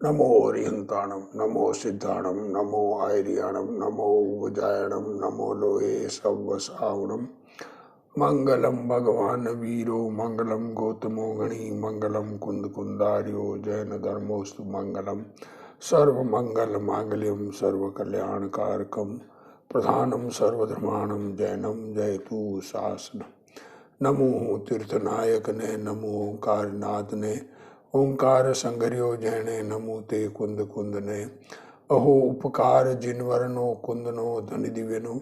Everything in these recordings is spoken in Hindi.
नमो हरिहंताणम, नमो सिद्धाणम, नमो आयरियाणम, नमो उजायणम, नमो लोहे सवसावणम। मंगलम भगवान वीरो, मंगलम गौतमो गणी, मंगलम कुंद कुंदार्यो, जैन धर्मोस्तु मंगलम। सर्व मंगल मांगल्यम सर्व कल्याणकारकम, प्रधानम सर्वधर्माणम जैनम जयतु शासनम। नमो तीर्थनायक ने, नमो ओंकारनाथ ने, ओंकार संगर्यो जैने, नमो ते कुंद कुंद ने। अहो उपकार जिन वर्णो कुंदनो धनि दिव्यनो,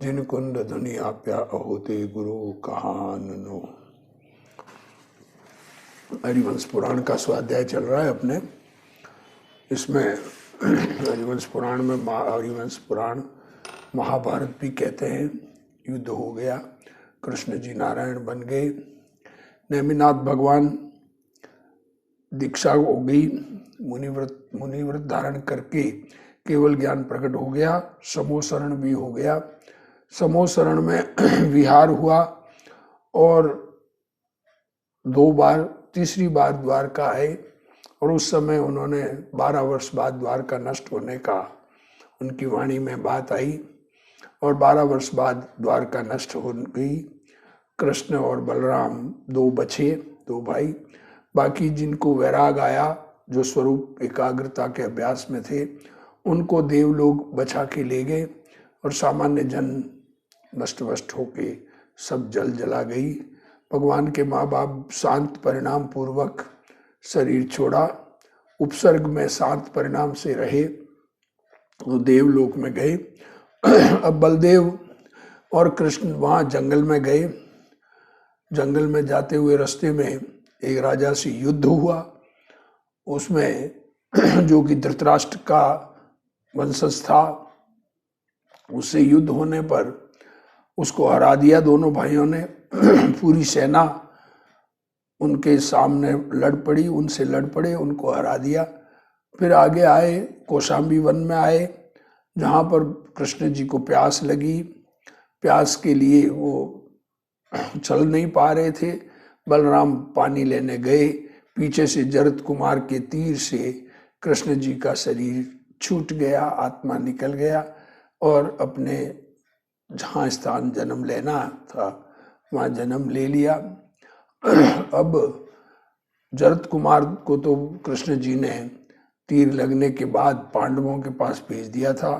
जिन कुंद धनि आप्या अहो ते गुरु कहाननो। हरिवंश पुराण का स्वाध्याय चल रहा है अपने। इसमें हरिवंश पुराण में हरिवंश पुराण महाभारत भी कहते हैं। युद्ध हो गया, कृष्ण जी नारायण बन गए, नेमिनाथ भगवान दीक्षा हो गई, मुनिव्रत धारण करके केवल ज्ञान प्रकट हो गया, समोसरण भी हो गया। समोसरण में विहार हुआ और 2 बार, तीसरी बार द्वारका आए और उस समय उन्होंने 12 वर्ष बाद द्वारका नष्ट होने का उनकी वाणी में बात आई और 12 वर्ष बाद द्वारका नष्ट हो गई। कृष्ण और बलराम 2 बचे, 2 भाई। बाकी जिनको वैराग आया, जो स्वरूप एकाग्रता के अभ्यास में थे, उनको देव लोग बचा के ले गए और सामान्य जन नष्ट वष्ट होके सब जल जला गई। भगवान के माँ बाप शांत परिणाम पूर्वक शरीर छोड़ा, उपसर्ग में शांत परिणाम से रहे, वो देवलोक में गए। अब बलदेव और कृष्ण वहाँ जंगल में गए। जंगल में जाते हुए रास्ते में एक राजा से युद्ध हुआ। उसमें जो कि धृतराष्ट्र का वंशज था, उससे युद्ध होने पर उसको हरा दिया दोनों भाइयों ने। पूरी सेना उनके सामने लड़ पड़ी, उनसे लड़ पड़े, उनको हरा दिया। फिर आगे आए, कौशाम्बी वन में आए, जहाँ पर कृष्ण जी को प्यास लगी। प्यास के लिए वो चल नहीं पा रहे थे। बलराम पानी लेने गए, पीछे से जरत कुमार के तीर से कृष्ण जी का शरीर छूट गया, आत्मा निकल गया और अपने जहाँ स्थान जन्म लेना था वहाँ जन्म ले लिया। अब जरत कुमार को तो कृष्ण जी ने तीर लगने के बाद पांडवों के पास भेज दिया था।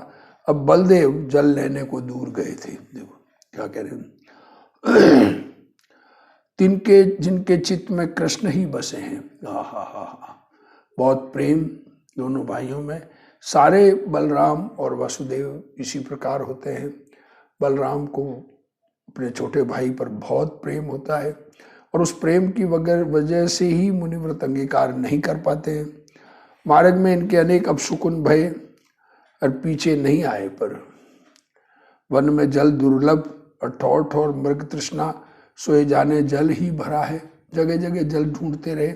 अब बलदेव जल लेने को दूर गए थे। देखो क्या कह रहे हैं, तिनके जिनके चित्त में कृष्ण ही बसे हैं। हा, बहुत प्रेम दोनों भाइयों में। सारे बलराम और वसुदेव इसी प्रकार होते हैं। बलराम को अपने छोटे भाई पर बहुत प्रेम होता है और उस प्रेम की वजह से ही मुनिव्रत अंगीकार नहीं कर पाते हैं। मार्ग में इनके अनेक अपशुकुन भय और पीछे नहीं आए, पर वन में जल दुर्लभ और ठौर ठौर मृग तृष्णा सोए जाने जल ही भरा है। जगह जगह जल ढूंढते रहे।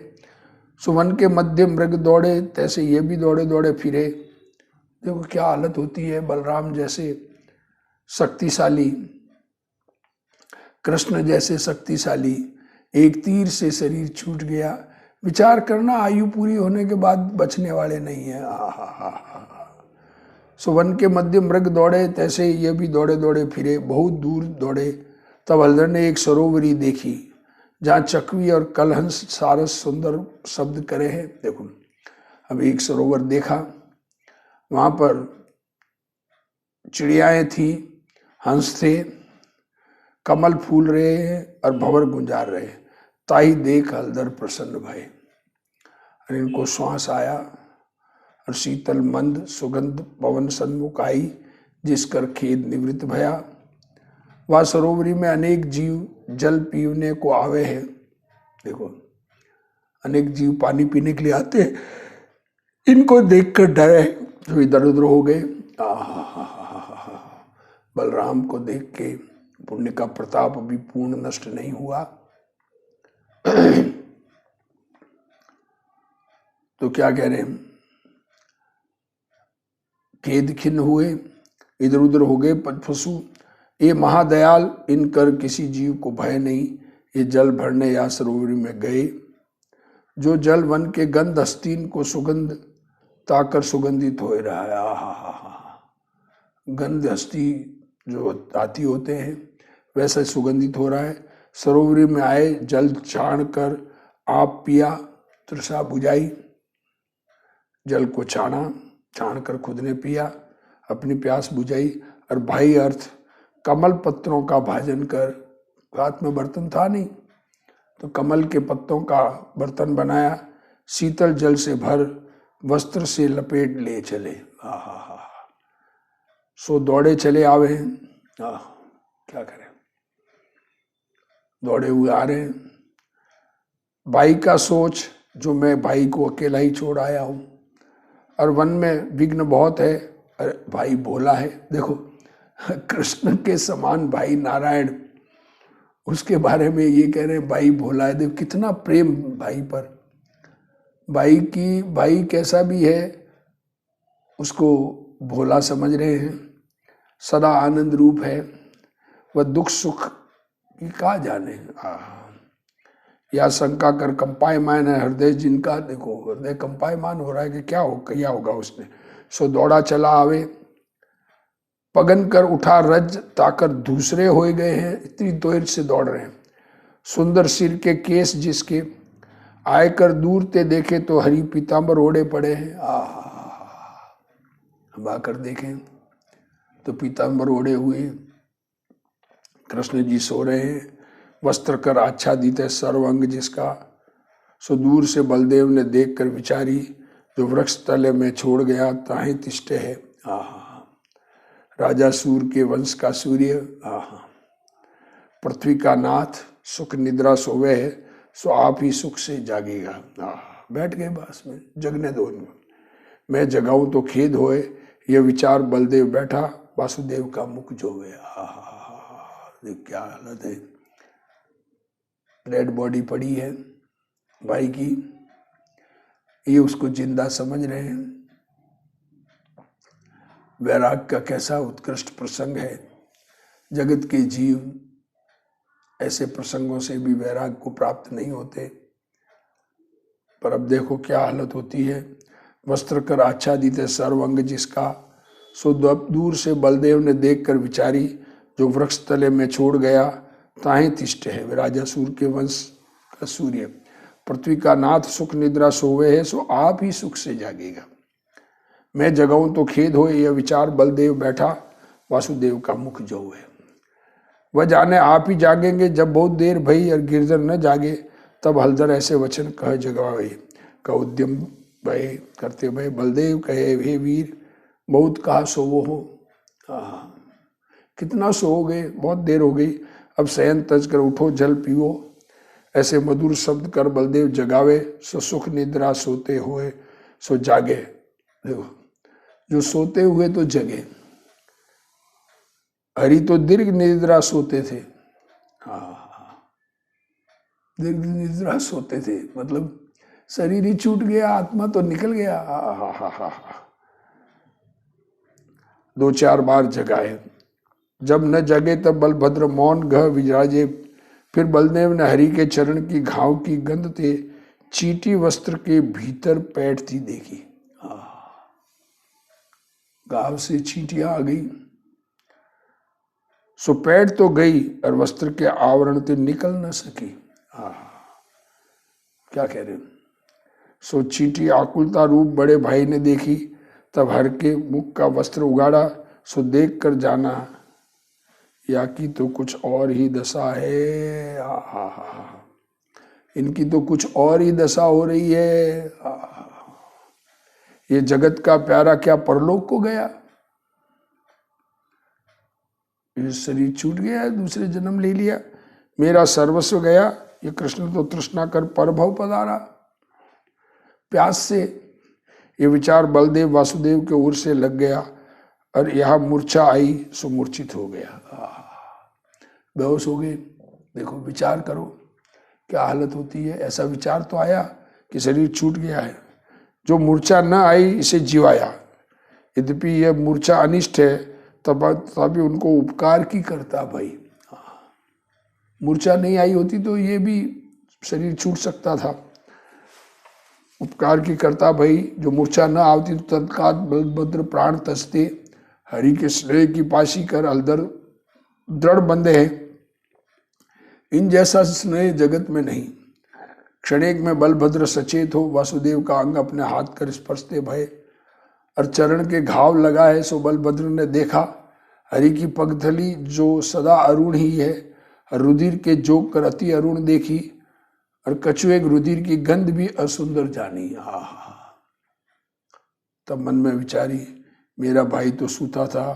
सुवन के मध्य मृग दौड़े, तैसे ये भी दौड़े दौड़े फिरे। देखो क्या हालत होती है। बलराम जैसे शक्तिशाली, कृष्ण जैसे शक्तिशाली, एक तीर से शरीर छूट गया। विचार करना, आयु पूरी होने के बाद बचने वाले नहीं है। सुवन के मध्य मृग दौड़े, तैसे ये भी दौड़े दौड़े फिरे, बहुत दूर दौड़े। तब हलधर ने एक सरोवरी देखी, जहाँ चकवी और कलहंस सारस सुंदर शब्द करे हैं। देखो अब एक सरोवर देखा, वहाँ पर चिड़ियाएं थी, हंस थे, कमल फूल रहे हैं और भंवर गुंजार रहे। ताई देख हलधर प्रसन्न भय। इनको श्वास आया और शीतल मंद सुगंध पवन सन्मुख आई, जिसकर खेद निवृत्त भया। वह सरोवरी में अनेक जीव जल पीने को आवे हैं। देखो अनेक जीव पानी पीने के लिए आते हैं। इनको देखकर डरे तो इधर उधर हो गए। बलराम को देख के पुण्य का प्रताप अभी पूर्ण नष्ट नहीं हुआ। तो क्या कह रहे हैं, खेद खिन्न हुए, इधर उधर हो गए पशु। ये महादयाल, इनकर किसी जीव को भय नहीं। ये जल भरने या सरोवर में गए। जो जल वन के गंध हस्तीन को सुगंध ताकर सुगंधित हो रहा है। आहा, गंध हस्ती जो आती होते हैं वैसा सुगंधित हो रहा है। सरोवर में आए, जल छान कर आप पिया, तृषा बुझाई। जल को छान कर खुद ने पिया, अपनी प्यास बुझाई। और भाई अर्थ, कमल पत्रों का भाजन कर, हाथ में बर्तन था नहीं तो कमल के पत्तों का बर्तन बनाया, शीतल जल से भर, वस्त्र से लपेट ले चले। आहा, सो दौड़े चले आवे हैं। क्या करें, दौड़े हुए आ रहे हैं। भाई का सोच, जो मैं भाई को अकेला ही छोड़ आया हूं, और वन में विघ्न बहुत है। अरे भाई भोला है। देखो, कृष्ण के समान भाई नारायण, उसके बारे में ये कह रहे हैं भाई भोला है। देखो कितना प्रेम भाई पर। भाई कैसा भी है उसको भोला समझ रहे हैं, सदा आनंद रूप है, वह दुख सुख की कहा जाने। या शंका कर कंपायमान है हृदय जिनका। देखो हृदय कंपायमान हो रहा है कि क्या होगा उसने। सो दौड़ा चला आवे, पगन कर उठा रज, ताकर दूसरे हो गए हैं। इतनी देर से दौड़ रहे हैं। सुंदर सिर के केस जिसके, आए कर दूर ते देखे तो हरी पीताम्बर ओढ़े पड़े हैं। हम आकर देखें तो पीताम्बर ओढ़े हुए कृष्ण जी सो रहे हैं। वस्त्र कर आच्छादित है सर्वांग जिसका। सो दूर से बलदेव ने देख कर विचारी, जो वृक्ष तले में छोड़ गया ताहे तिष्ठे है। राजा सूर के वंश का सूर्य, पृथ्वी का नाथ, सुख निद्रा सोवे है, सो आप ही सुख से जागेगा। बैठ गए बास में, जगने दो उनको, मैं जगाऊं तो खेद होए, यह विचार बलदेव बैठा, वासुदेव का मुख जोवे। क्या हालत है। डेड बॉडी पड़ी है भाई की, ये उसको जिंदा समझ रहे हैं। वैराग का कैसा उत्कृष्ट प्रसंग है। जगत के जीव ऐसे प्रसंगों से भी वैराग को प्राप्त नहीं होते, पर अब देखो क्या हालत होती है। वस्त्र कर आच्छादित है सर्वांग जिसका, सो दूर से बलदेव ने देखकर विचारी, जो वृक्ष तले में छोड़ गया ताहे तिष्ठ है। राजासुर के वंश का सूर्य, पृथ्वी का नाथ, सुख निद्रा सोवे है, सो आप ही सुख से जागेगा। मैं जगाऊं तो खेद हो, यह विचार बलदेव बैठा, वासुदेव का मुख जो है। वह जाने आप ही जागेंगे, जब बहुत देर भई और गिरधर न जागे, तब हलधर ऐसे वचन कह जगावे। का उद्यम भय करते भय बलदेव कहे, हे वीर बहुत कहा सोवो हो। कितना सोओगे, बहुत देर हो गई, अब शयन तज कर उठो, जल पियो। ऐसे मधुर शब्द कर बलदेव जगावे, सो सुख निद्रा सोते हुए सो जागे। देखो, जो सोते हुए तो जगे। हरि तो दीर्घ निद्रा सोते थे। दीर्घ निद्रा सोते थे, मतलब शरीर ही छूट गया, आत्मा तो निकल गया। 2-4 बार जगाए। जब न जगे तब बलभद्र मौन गह विराजे। फिर बलदेव ने हरि के चरण की घाव की गंध थे, चीटी वस्त्र के भीतर पैठ थी देखी। घाव से चींटियां आ गई, सो पैठ तो गई और वस्त्र के आवरण से निकल न सकी। क्या कह रहे हो। सो चींटी आकुलता रूप बड़े भाई ने देखी, तब हर के मुख का वस्त्र उगाड़ा, सो देख कर जाना या की तो कुछ और ही दशा है। इनकी तो कुछ और ही दशा हो रही है। ये जगत का प्यारा क्या परलोक को गया, ये शरीर छूट गया, दूसरे जन्म ले लिया, मेरा सर्वस्व गया। ये कृष्ण तो तृष्णा कर परभव पधारा। प्यास से ये विचार बलदेव वासुदेव के ओर से लग गया, और यह मूर्छा आई सो मूर्छित हो गया। बेहोश हो गए। देखो विचार करो क्या हालत होती है। ऐसा विचार तो आया कि शरीर छूट गया है, जो मूर्छा न आई इसे जीवाया। यद्यपि यह मूर्छा अनिष्ट है, तभी उनको उपकार की करता भाई। मूर्छा नहीं आई होती तो ये भी शरीर छूट सकता था। उपकार की करता भई, जो मूर्छा न आवती तो तत्काल बलभद्र प्राण तजते। हरि के स्नेह की पाशी कर अलदर दृढ़ बंधे है, इन जैसा स्नेह जगत में नहीं। क्षणेक में बलभद्र सचेत हो, वासुदेव का अंग अपने हाथ कर स्पर्शते भय। और चरण के घाव लगा है, सो बलभद्र ने देखा हरि की पगथली जो सदा अरुण ही है। रुधिर के जोग कर अति अरुण देखी, और कछुए रुधिर की गंध भी असुंदर जानी। तब मन में विचारी, मेरा भाई तो सूता था,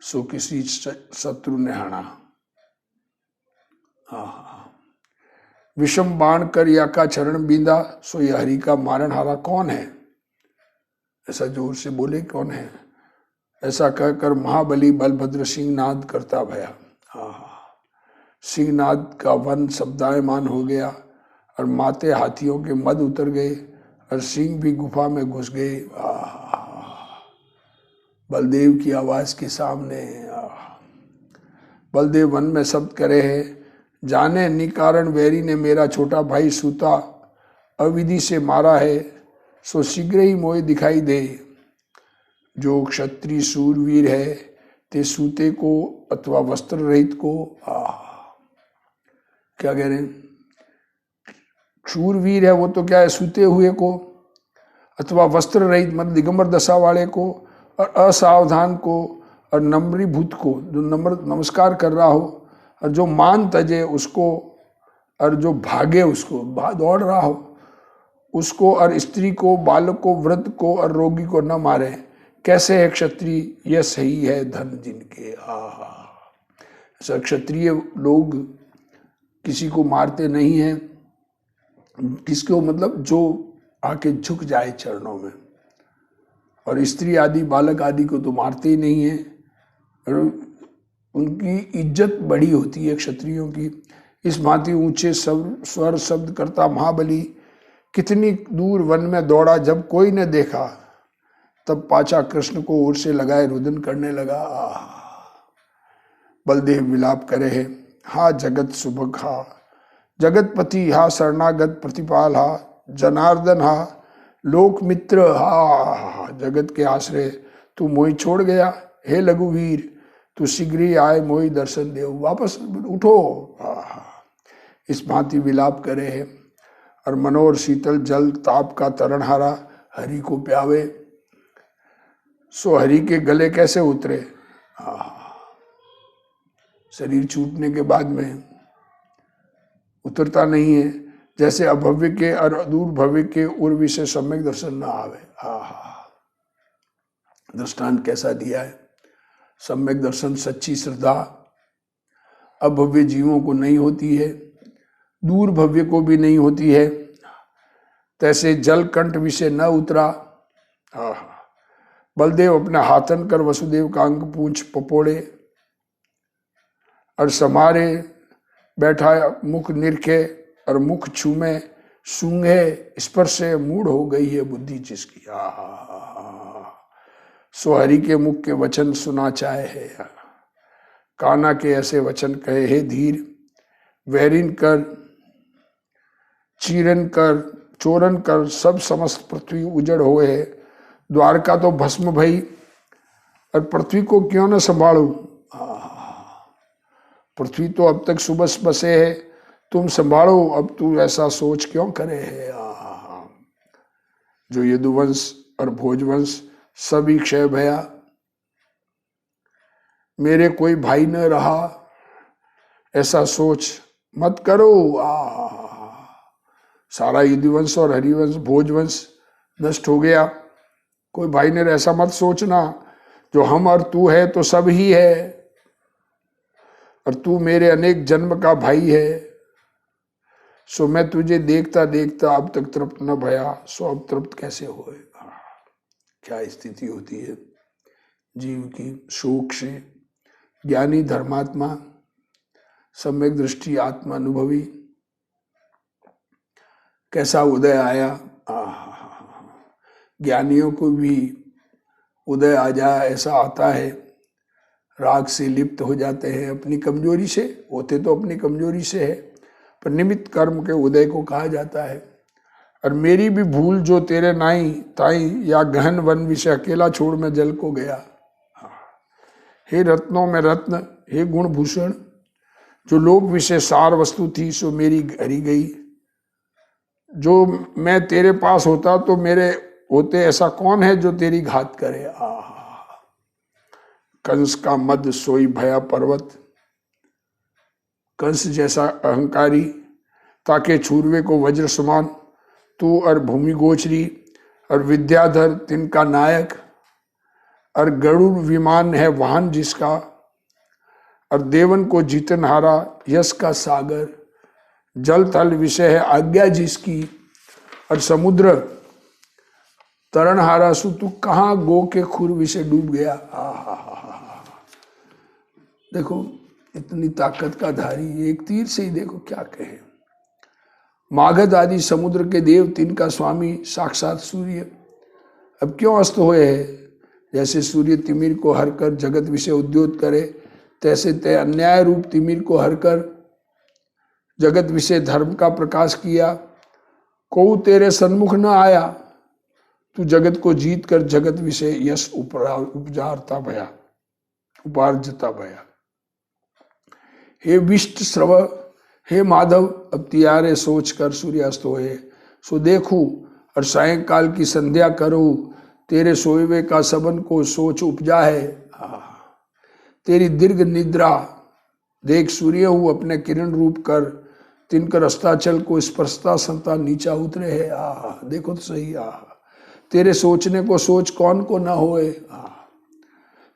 सो किसी शत्रु ने हाना। विषम बाण कर या का चरण बींदा, सो यह हरि का मारन हारा कौन है। ऐसा जोर से बोले, कौन है। ऐसा कहकर महाबली बलभद्र सिंहनाद करता भया। सिंहनाद का वन शब्दायमान हो गया, और माते हाथियों के मद उतर गए, और सिंह भी गुफा में घुस गए। बलदेव की आवाज के सामने बलदेव वन में शब्द करे है, जाने निकारण वैरी ने मेरा छोटा भाई सूता अविधि से मारा है, सो शीघ्र ही मोए दिखाई दे। जो क्षत्रिय सूरवीर है, ते सूते को अथवा वस्त्र रहित को। क्या कह रहे हैं, शूरवीर है वो तो क्या है, सूते हुए को, अथवा वस्त्र रहित मतलब दिगंबर दशा वाले को, और असावधान को, और नम्रीभूत को, जो नमस्कार कर रहा हो, और जो मान तजे उसको, और जो भागे उसको, दौड़ रहा हो उसको, और स्त्री को, बालक को, वृद्ध को और रोगी को न मारे। कैसे है क्षत्रिय, यह सही है धन जिनके। ऐसा क्षत्रिय लोग किसी को मारते नहीं हैं, किसको मतलब जो आके झुक जाए चरणों में, और स्त्री आदि बालक आदि को तो मारते ही नहीं है, और उनकी इज्जत बड़ी होती है क्षत्रियों की। इस भांति ऊंचे स्वर शब्द करता महाबली कितनी दूर वन में दौड़ा, जब कोई ने देखा तब पाचा कृष्ण को ओर से लगाए रुदन करने लगा। बलदेव विलाप करे है, हा जगत सुभग हा, जगतपति हा, शरणागत प्रतिपाल हा, जनार्दन हा, लोक मित्र हा। जगत के आश्रय तू मोहि छोड़ गया, हे लघुवीर तू शीघ्र ही आए मोहि दर्शन देव। वापस उठो। इस भांति विलाप करे है, और मनोहर शीतल जल ताप का तरणहारा हरि को प्यावे, सो हरि के गले कैसे उतरे। शरीर छूटने के बाद में उतरता नहीं है, जैसे अभव्य के और अदूर भव्य के उर्वी से सम्यक दर्शन न आवे। दृष्टांत कैसा दिया है, सम्यक दर्शन सच्ची श्रद्धा अभव्य जीवों को नहीं होती है, दूर भव्य को भी नहीं होती है। तैसे जल कंठ विषय न उतरा। बलदेव अपने हाथन कर वसुदेव का अंग पूंछ पपोड़े, और समारे बैठा मुख निरखे, और मुख छूमे सूंघे स्पर्श से मूढ़ हो गई है बुद्धि जिसकी। सो हरि के मुख के वचन सुना चाहे है, काना के ऐसे वचन कहे, हे धीर वैरिन कर, चीरन कर, चोरन कर, सब समस्त पृथ्वी उजड़ होए है। द्वारका तो भस्म भई, और पृथ्वी को क्यों न संभालू। पृथ्वी तो अब तक सुबह बसे है, तुम संभालो, अब तू ऐसा सोच क्यों करे है। जो यदुवंश और भोजवंश सभी क्षय भया, मेरे कोई भाई न रहा, ऐसा सोच मत करो। सारा यदुवंश और हरिवंश भोजवंश नष्ट हो गया, कोई भाई ने, ऐसा मत सोचना। जो हम और तू है तो सब ही है, और तू मेरे अनेक जन्म का भाई है। सो मैं तुझे देखता देखता अब तक तृप्त न भया, सो अब तृप्त कैसे होएगा। क्या स्थिति होती है जीव की। शोक से ज्ञानी धर्मात्मा सम्यक दृष्टि आत्मा अनुभवी कैसा उदय आया। ज्ञानियों को भी उदय आ जाए ऐसा आता है, राग से लिप्त हो जाते हैं अपनी कमजोरी से, होते तो अपनी कमजोरी से है, पर निमित्त कर्म के उदय को कहा जाता है। और मेरी भी भूल जो तेरे नाई ताई, या गहन वन विषय अकेला छोड़ मैं जल को गया। हे रत्नों में रत्न, हे गुण भूषण, जो लोक विषय सार वस्तु थी सो मेरी हरी गई। जो मैं तेरे पास होता तो मेरे होते ऐसा कौन है जो तेरी घात करे। कंस का मद सोई भया पर्वत, कंस जैसा अहंकारी ताके छूरवे को वज्र समान। तू और भूमि गोचरी और विद्याधर तिनका नायक, और गरुड़ विमान है वाहन जिसका, और देवन को जीतनहारा यश का सागर। जल थल विषय है आज्ञा जिसकी, और समुद्र तरणहारा। सु तू कहाँ गो के खुर विषय डूब गया। देखो इतनी ताकत का धारी, एक तीर से ही देखो क्या कहे। मागध आदि समुद्र के देव तिनका स्वामी साक्षात सूर्य। अब क्यों अस्त हुए है। जैसे सूर्य तिमिर को हर कर जगत विषय उद्योत करे, तैसे तय अन्याय रूप तिमिर को हर कर जगत विषय धर्म का प्रकाश किया। को तेरे सन्मुख न आया, तू जगत को जीत कर जगत विषय यश उपजारता भया, उपार्जता भया। हे विष्ट श्रव, हे माधव, अब तियारे सोच कर सूर्यास्त होए। सो देखूं और सायंकाल की संध्या करूं, तेरे सोएवे का सबन को सोच उपजा है। तेरी दीर्घ निद्रा देख सूर्य हूँ अपने किरण रूप कर, तिनकर अस्ताचल को स्पर्शता संता नीचा उतरे है। देखो तो सही। तेरे सोचने को सोच कौन को ना होए।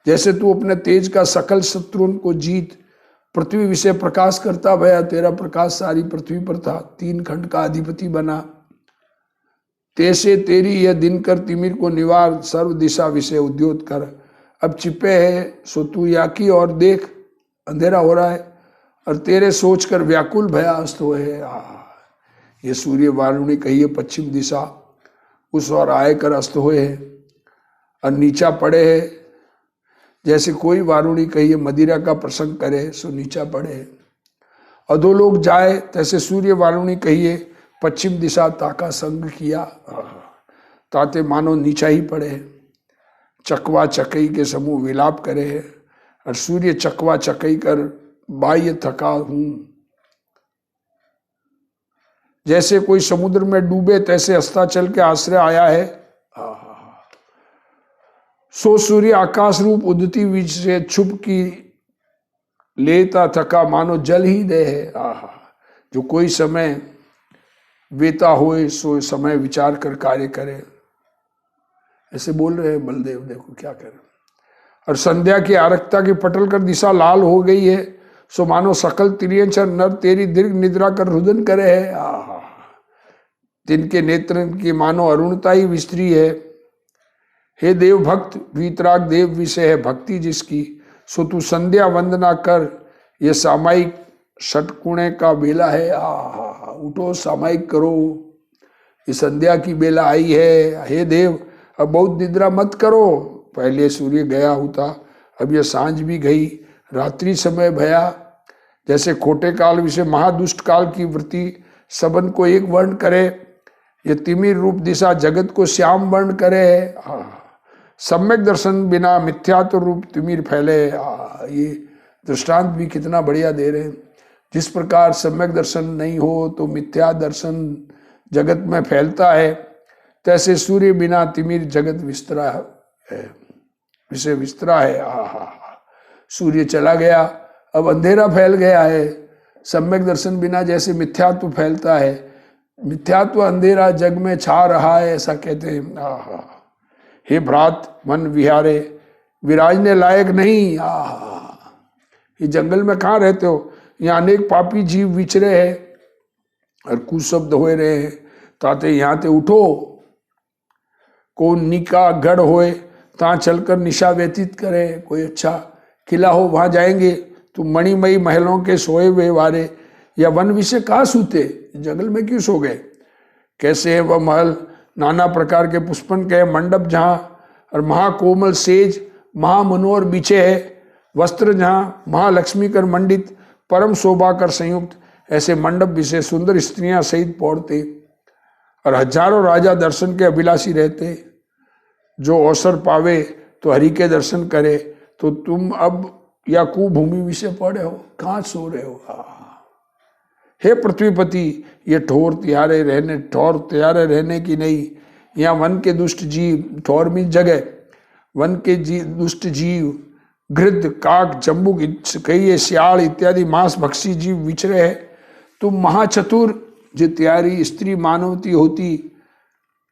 जैसे तू अपने तेज का सकल शत्रुओं को जीत पृथ्वी विषय प्रकाश करता भया, तेरा प्रकाश सारी पृथ्वी पर था, 3 खंड का अधिपति बना। तैसे तेरी यह दिनकर तिमिर को निवार, सर्व दिशा विषय उद्योत कर। अब छिपे है सो तू या की और देख, अंधेरा हो रहा है, और तेरे सोच कर व्याकुल भया अस्त हुए है। ये सूर्य वारुणी कहिए पश्चिम दिशा, उस ओर आए कर अस्त हुए है, और नीचा पड़े है। जैसे कोई वारुणी कहिए मदिरा का प्रसंग करे सो नीचा पड़े। अधोलोक जाए तैसे सूर्य वारुणी कहिए पश्चिम दिशा ताका संग किया, ताते मानो नीचा ही पड़े। चकवा चकई के समूह विलाप करे, और सूर्य चकवा चकई कर बाह्य थका हूं। जैसे कोई समुद्र में डूबे तैसे अस्ताचल के आश्रय आया है। सो सूर्य आकाश रूप उदती बीच से छुप की लेता थका, मानो जल ही दे है। जो कोई समय वेता होए सो समय विचार कर कार्य करे। ऐसे बोल रहे हैं बलदेव, देखो क्या करें। और संध्या की आरक्ता की पटल कर दिशा लाल हो गई है, सो मानो सकल त्रियंचर नर तेरी दीर्घ निद्रा कर रुदन करे है। तिनके नेत्र की मानो अरुणता ही विस्तरी है। हे देव भक्त, वीतराग देव विषय है भक्ति जिसकी, सो तू संध्या वंदना कर, ये सामायिक षटकुणे का बेला है। उठो सामायिक करो, ये संध्या की बेला आई है। हे देव, अब बहुत निद्रा मत करो, पहले सूर्य गया होता, अब यह सांझ भी गई, रात्रि समय भया। जैसे खोटे काल विषय महादुष्ट काल की वृत्ति सबन को एक वर्ण करे, ये तिमिर रूप दिशा जगत को श्याम वर्ण करे। सम्यक दर्शन बिना मिथ्यात्व रूप तिमिर फैले। ये दृष्टांत भी कितना बढ़िया दे रहे हैं। जिस प्रकार सम्यक दर्शन नहीं हो तो मिथ्या दर्शन जगत में फैलता है, तैसे सूर्य बिना तिमिर जगत विस्तरा है, विषय विस्तरा है। सूर्य चला गया, अब अंधेरा फैल गया है। सम्यक दर्शन बिना जैसे मिथ्यात्व फैलता है, मिथ्यात्व अंधेरा जग में छा रहा है, ऐसा कहते हैं। हे भ्रात मन विहारे, विराजने लायक नहीं। ये जंगल में कहाँ रहते हो, यहाँ अनेक पापी जीव विचरे हैं और कुशब्द हो रहे हैं, ताते यहाँ ते उठो। को निका गढ़ होए ता चलकर निशा व्यतीत करे, कोई अच्छा किला हो वहां जाएंगे तो मणिमयी महलों के सोए हुए वारे, या वन विषय कहाँ सूते, जंगल में क्यों सो गए। कैसे है वह महल, नाना प्रकार के पुष्पन के मंडप जहाँ, और महाकोमल सेज महामनोहर बिछे है, वस्त्र जहाँ महालक्ष्मी कर मंडित, परम शोभा कर संयुक्त, ऐसे मंडप विषय सुंदर स्त्रियां सहित पौड़ते। और हजारों राजा दर्शन के अभिलाषी रहते, जो अवसर पावे तो हरि के दर्शन करे। तो तुम अब या कुभूमि विषय पड़े हो, कहाँ सो रहे हो? हे पृथ्वीपति, ये ठोर त्यारे रहने की नहीं। यहाँ वन के दुष्ट जीव, ठोर में जगह, वन के दुष्ट जीव, घृद, काक, जम्बुक, कई सियाल इत्यादि मांस भक्षी जीव विचरे है। तुम महाचतुर, जो त्यारी स्त्री मानवती होती,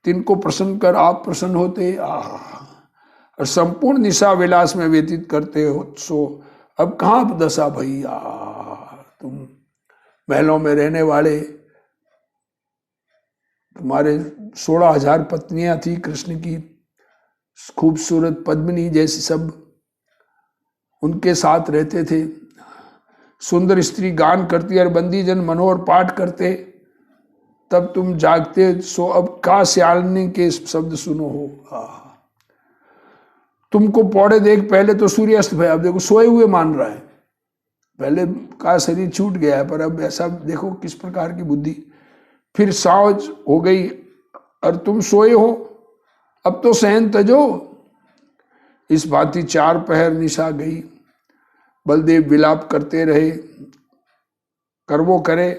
तिनको प्रसन्न कर आप प्रसन्न होते। और संपूर्ण निशा विलास में व्यतीत करते हो, सो अब कहाँ दशा भई? तुम महलों में रहने वाले, तुम्हारे 16,000 पत्नियां थी कृष्ण की, खूबसूरत पद्मिनी जैसी, सब उनके साथ रहते थे। सुंदर स्त्री गान करती और बंदी जन मनोहर पाठ करते, तब तुम जागते। सो अब का सियालनी के शब्द सुनो हो। तुमको पौड़े देख पहले तो सूर्यास्त भया, अब देखो सोए हुए मान रहा है। पहले का शरीर छूट गया है, पर अब ऐसा देखो किस प्रकार की बुद्धि। फिर सांझ हो गई और तुम सोए हो, अब तो सहन तजो। इस भांति 4 पहर निशा गई। बलदेव विलाप करते रहे, करवो करे।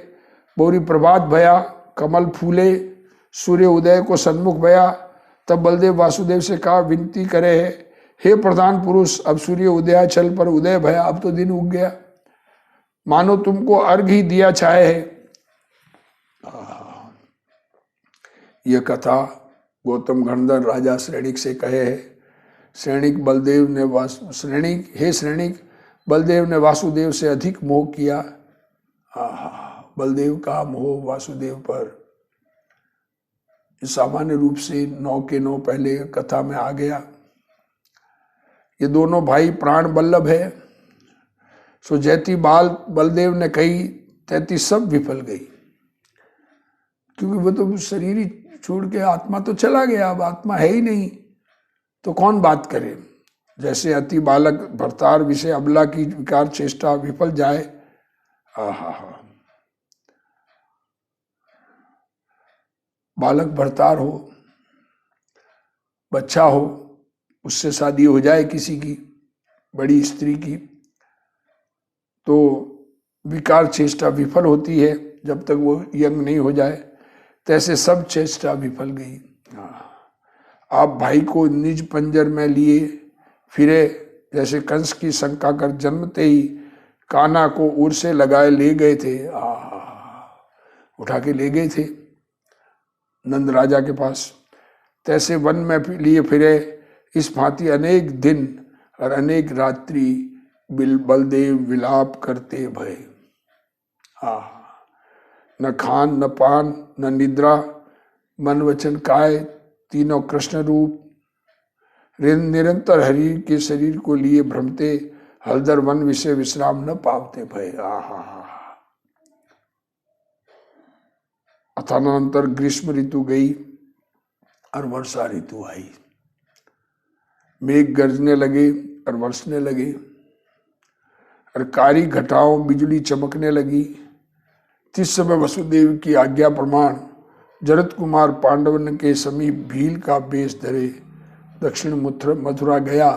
बोरी प्रभात भया, कमल फूले, सूर्य उदय को सन्मुख भया। तब बलदेव वासुदेव से कहा, विनती करे है, हे प्रधान पुरुष, अब सूर्य उदय चल पर उदय भया, अब तो दिन उग गया, मानो तुमको अर्घ ही दिया चाहे है। यह कथा गौतम गणधर राजा श्रेणिक से कहे है। श्रेणिक बलदेव ने वासुदेव से अधिक मोह किया। बलदेव का मोह वासुदेव पर सामान्य रूप से 9 के 9 पहले कथा में आ गया। ये दोनों भाई प्राण बल्लभ है। सो जैती बलदेव ने कही, तैती सब विफल गई, क्योंकि वो तो शरीर ही छोड़ के आत्मा तो चला गया, अब आत्मा है ही नहीं, तो कौन बात करे। जैसे अति बालक भरतार विषय अबला की विकार चेष्टा विफल जाए। बालक भरतार हो, बच्चा हो, उससे शादी हो जाए किसी की, बड़ी स्त्री की, तो विकार चेष्टा विफल होती है जब तक वो यंग नहीं हो जाए। तैसे सब चेष्टा विफल गई। आप भाई को निज पंजर में लिए फिरे, जैसे कंस की शंका कर जन्मते ही कान्हा को उर से लगाए ले गए थे। उठा के ले गए थे नंद राजा के पास। तैसे वन में लिए फिरे, इस भांति अनेक दिन और अनेक रात्रि बलदेव विलाप करते भय। न खान न पान न निद्रा, मन वचन काय तीनों कृष्ण रूप। निरंतर हरि के शरीर को लिए भ्रमते, हलदर वन विषय विश्राम न पावते भय। अथानंतर ग्रीष्म ऋतु गई और वर्षा ऋतु आई। मेघ गरजने लगे और बरसने लगे, और कारी घटाओं बिजली चमकने लगी। जिस समय वसुदेव की आज्ञा प्रमाण जरत कुमार पांडवन के समीप भील का बेश धरे दक्षिण मथुरा गया।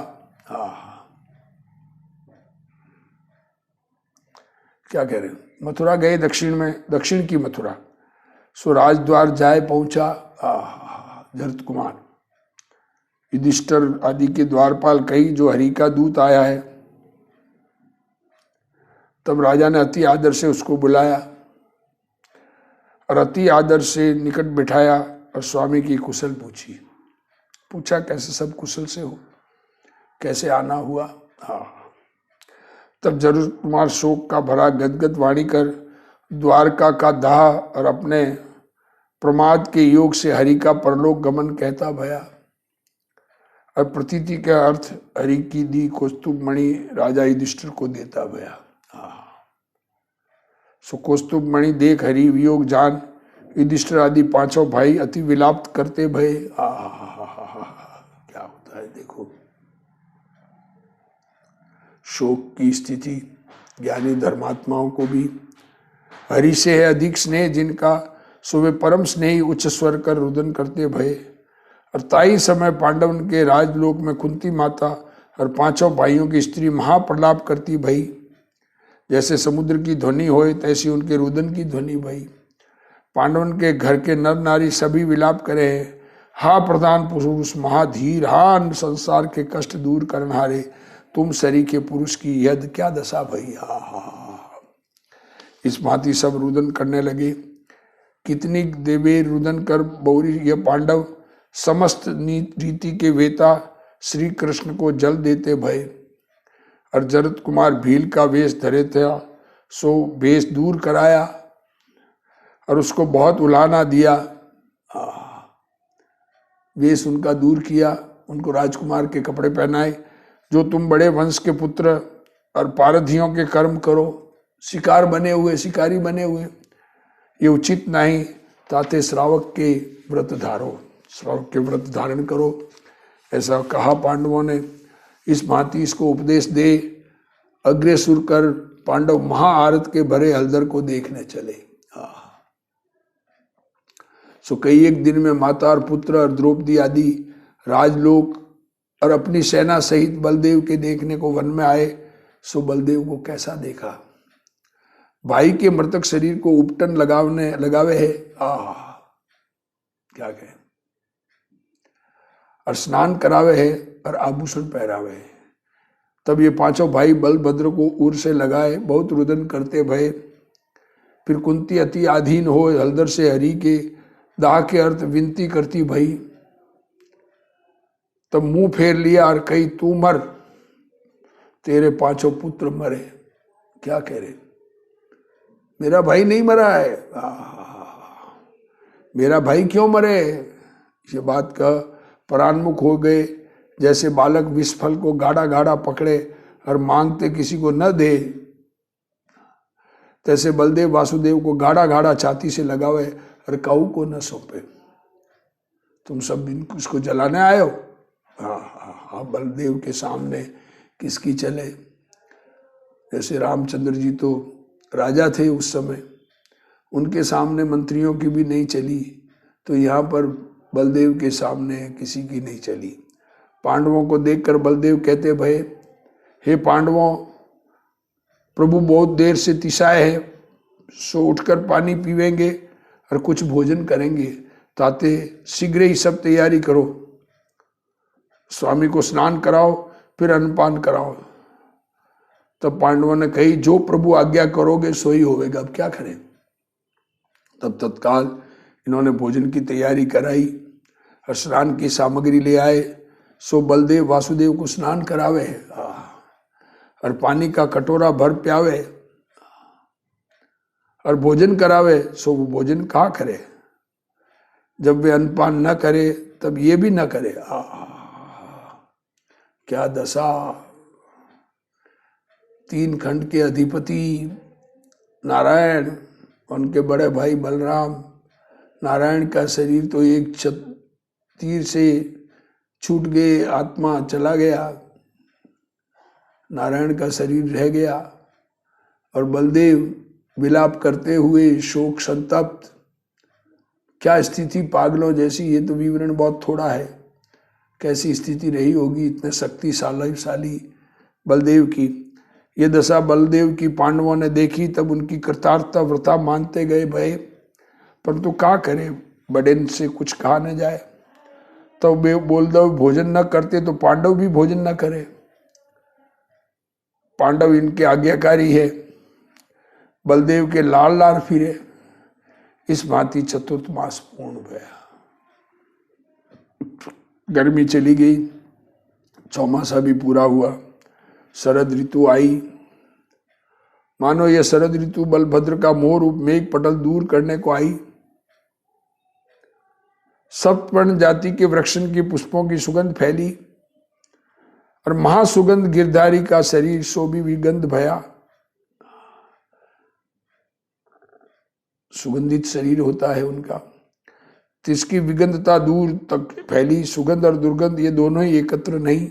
क्या कह रहे हैं? मथुरा गए, दक्षिण में, दक्षिण की मथुरा। सो राजद्वार जाए पहुंचा जरत कुमार। युधिष्ठिर आदि के द्वारपाल कही, जो हरि का दूत आया है। तब राजा ने अति आदर से उसको बुलाया और अति आदर से निकट बिठाया और स्वामी की कुशल पूछा कैसे सब कुशल से हो, कैसे आना हुआ। तब जरत कुमार शोक का भरा गदगद वाणी कर द्वारका का दाह और अपने प्रमाद के योग से हरि का परलोक गमन कहता भया। और प्रतीति का अर्थ हरि की दी कौस्तुभ मणि राजा युधिष्ठिर को देता भया। सो कौस्तुभ मणि देख हरि वियोग जान युधिष्ठिर आदि 5 भाई अति विलाप करते भये। क्या होता है देखो, शोक की स्थिति ज्ञानी धर्मात्माओं को भी। हरि से है अधिक स्नेह जिनका, सो वे परम स्नेही उच्च स्वर कर रुदन करते भये। और ताई समय पांडवन के राजलोक में कुंती माता और पांचों भाइयों की स्त्री महाप्रलाप करती भई। जैसे समुद्र की ध्वनि होए तैसी उनके रुदन की ध्वनि भई। पांडवन के घर के नर नारी सभी विलाप करे, हा प्रधान पुरुष महाधीर, हा संसार के कष्ट दूर करनहारे, तुम सरी के पुरुष की यद क्या दशा भई। हा हा। इस भांति सब रुदन करने लगे। कितनी देवे रुदन कर बौरी ये पांडव समस्त रीति के वेता श्री कृष्ण को जल देते भय। और जरत कुमार भील का वेश धरे था, सो वेश दूर कराया और उसको बहुत उलाना दिया। वेश उनका दूर किया, उनको राजकुमार के कपड़े पहनाए। जो तुम बड़े वंश के पुत्र और पारधियों के कर्म करो, शिकार बने हुए, शिकारी बने हुए, ये उचित नहीं। ताते श्रावक के व्रत धारो, श्रावक के व्रत धारण करो, ऐसा कहा पांडवों ने। इस भांति इसको उपदेश दे अग्रेसुर कर पांडव महाआरत के भरे हलदर को देखने चले। सो कई एक दिन में माता और पुत्र और द्रौपदी आदि राजलोक और अपनी सेना सहित बलदेव के देखने को वन में आए। सो बलदेव को कैसा देखा, भाई के मृतक शरीर को उपटन लगावे है, क्या कहे, और स्नान करावे है और आभूषण पहरावे है। तब ये पांचों भाई बलभद्र को उर से लगाए बहुत रुदन करते भये। फिर कुंती अति आधीन हो हलदर से हरि के दाह के अर्थ विनती करती भई। तब मुंह फेर लिया और कही, तू मर, तेरे पांचों पुत्र मरे। क्या कह रहे, मेरा भाई नहीं मरा है, मेरा भाई क्यों मरे। ये बात का परान्मुख हो गए। जैसे बालक विष फल को गाढ़ा गाढ़ा पकड़े और मांगते किसी को न दे, तैसे बलदेव वासुदेव को गाढ़ा गाढ़ा छाती से लगावे और काऊ को न सौंपे। तुम सब उसको जलाने आए हो। हाँ, बलदेव के सामने किसकी चले। जैसे रामचंद्र जी तो राजा थे उस समय, उनके सामने मंत्रियों की भी नहीं चली, तो यहाँ पर बलदेव के सामने किसी की नहीं चली। पांडवों को देखकर बलदेव कहते भये, हे पांडवों, प्रभु बहुत देर से तिसाए हैं, सो उठकर पानी पीवेंगे और कुछ भोजन करेंगे। ताते शीघ्र ही सब तैयारी करो, स्वामी को स्नान कराओ, फिर अन्नपान कराओ। तब पांडवों ने कही, जो प्रभु आज्ञा करोगे सो ही होवेगा, अब क्या करें। तब तत्काल इन्होंने भोजन की तैयारी कराई और स्नान की सामग्री ले आए। सो बलदेव वासुदेव को स्नान करावे और पानी का कटोरा भर प्यावे और भोजन करावे। सो वो भोजन कहाँ करे, जब वे अन्नपान न करे तब ये भी न करे। क्या दशा। 3 खंड के अधिपति नारायण, उनके बड़े भाई बलराम, नारायण का शरीर तो एक तीर से छूट गए, आत्मा चला गया, नारायण का शरीर रह गया। और बलदेव विलाप करते हुए शोक संतप्त। क्या स्थिति पागलों जैसी, ये तो विवरण बहुत थोड़ा है, कैसी स्थिति रही होगी इतने शक्तिशाली बलदेव की। ये दशा बलदेव की पांडवों ने देखी, तब उनकी कृतार्थता व्रता मानते गए भय। परंतु क्या करे, बड़े से कुछ कहा न जाए। तो वे बलदेव भोजन न करते तो पांडव भी भोजन न करे। पांडव इनके आज्ञाकारी है, बलदेव के लाल लाल फिरे। इस भांति चतुर्थ मास पूर्ण हुआ। गर्मी चली गई, चौमासा भी पूरा हुआ, शरद ऋतु आई। मानो यह शरद ऋतु बलभद्र का मोह रूप मेघ पटल दूर करने को आई। सप्तपर्ण जाति के वृक्षण की पुष्पों की सुगंध फैली और महासुगंध गिरधारी का शरीर सो भी विगंध भया। सुगंधित शरीर होता है उनका, जिसकी विगंधता दूर तक फैली। सुगंध और दुर्गंध ये दोनों ही एकत्र नहीं।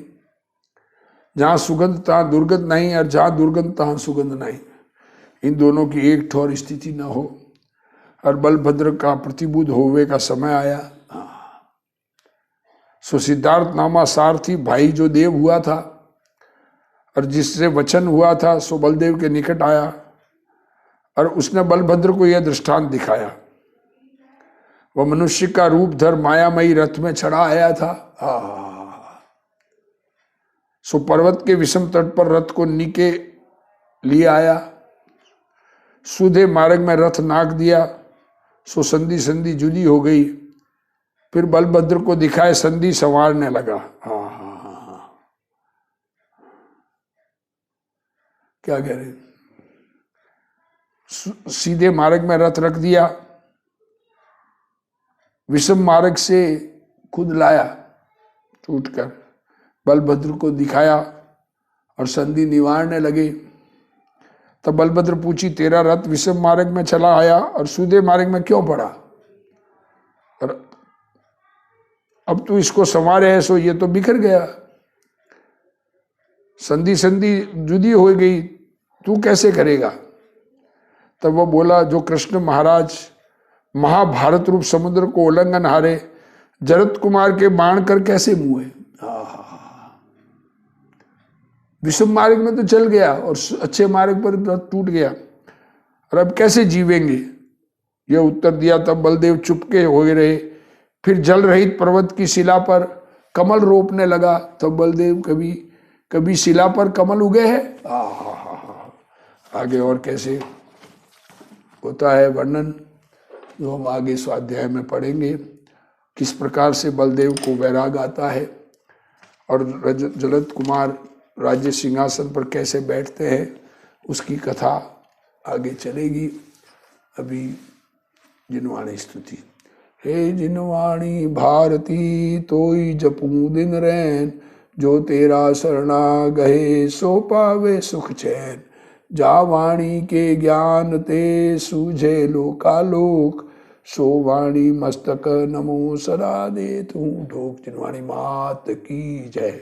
जहां सुगंध तहां दुर्गंध नहीं, और जहां दुर्गंध तहां सुगंध नहीं। इन दोनों की एक ठोर स्थिति न हो। और बलभद्र का प्रतिबुद्ध होवे का समय आया। सो सिद्धार्थ नामा सारथी भाई जो देव हुआ था और जिससे वचन हुआ था सो बलदेव के निकट आया और उसने बलभद्र को यह दृष्टांत दिखाया। वह मनुष्य का रूप धर मायामयी रथ में चढ़ा आया था। सो पर्वत के विषम तट पर रथ को नीचे लिए आया, सूधे मार्ग में रथ नाक दिया, सो संधि संधि जुदी हो गई। फिर बलभद्र को दिखाए संधि संवारने लगा। क्या कह रहे, सीधे मार्ग में रथ रख दिया, विषम मार्ग से खुद लाया टूटकर, बलभद्र को दिखाया और संधि निवारने लगे। तब बलभद्र पूछी, तेरा रथ विषम मार्ग में चला आया और सीधे मार्ग में क्यों पड़ा? और अब तू इसको संवारे है सो ये तो बिखर गया, संधि संधि जुदी हो गई, तू कैसे करेगा? तब वो बोला, जो कृष्ण महाराज महाभारत रूप समुद्र को उल्लंघन हारे जरत कुमार के बाण कर कैसे मुए। विषम मार्ग में तो चल गया और अच्छे मार्ग पर टूट गया, और अब कैसे जीवेंगे? यह उत्तर दिया। तब बलदेव चुपके हो रहे। फिर जल रहित पर्वत की शिला पर कमल रोपने लगा। तब बलदेव, कभी कभी शिला पर कमल उगे हैं। आगे और कैसे होता है वर्णन, जो हम आगे स्वाध्याय में पढ़ेंगे, किस प्रकार से बलदेव को वैराग आता है और जलद कुमार राज्य सिंहासन पर कैसे बैठते हैं, उसकी कथा आगे चलेगी। अभी जिनवाणी स्तुति। हे जिनवाणी भारती तोई जपू दिन रैन, जो तेरा शरणा गहे सो पावे सुख चैन। जा वाणी के ज्ञान ते सूझे लोकालोक, सो वाणी मस्तक नमो सदा दे तू ढोक। जिनवाणी मात की जय।